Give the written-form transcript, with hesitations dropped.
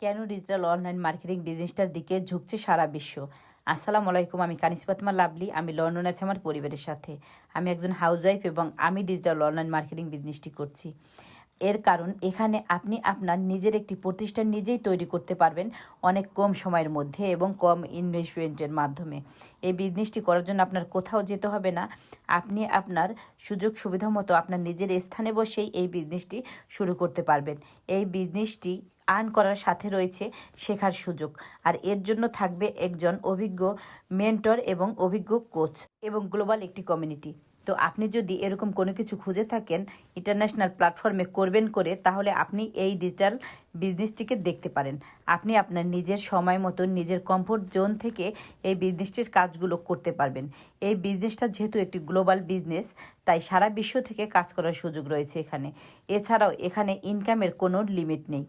কেন digital online marketing বিজনেসটার দিকে ঝুঁকছে সারা বিশ্ব? আসসালামু আলাইকুম, আমি কানিস ফাতেমা লাভলি। আমি লন্ডনে আছি আমার পরিবারের সাথে। আমি একজন হাউসওয়াইফ এবং আমি ডিজিটাল অনলাইন মার্কেটিং বিজনেসটি করছি। এর কারণ এখানে আপনি আপনার নিজের একটি প্রতিষ্ঠান নিজেই তৈরি করতে পারবেন অনেক কম সময়ের মধ্যে এবং কম ইনভেস্টমেন্টের মাধ্যমে। এই বিজনেসটি করার জন্য আপনার কোথাও যেতে হবে না। আপনি আপনার সুযোগ সুবিধা মতো আপনার নিজের স্থানে বসেই এই বিজনেসটি শুরু করতে পারবেন। এই বিজনেসটি আর্ন করার সাথে রয়েছে শেখার সুযোগ, আর এর জন্য থাকবে একজন অভিজ্ঞ মেন্টর এবং অভিজ্ঞ কোচ এবং গ্লোবাল একটি কমিউনিটি। তো আপনি যদি এরকম কোনো কিছু খুঁজে থাকেন ইন্টারন্যাশনাল প্ল্যাটফর্মে করবেন করে, তাহলে আপনি এই ডিজিটাল বিজনেসটিকে দেখতে পারেন। আপনি আপনার নিজের সময় মতো নিজের কমফোর্ট জোন থেকে এই বিজনেসটির কাজগুলো করতে পারবেন। এই বিজনেসটা যেহেতু একটি গ্লোবাল বিজনেস, তাই সারা বিশ্ব থেকে কাজ করার সুযোগ রয়েছে এখানে। এছাড়াও এখানে ইনকামের কোনো লিমিট নেই।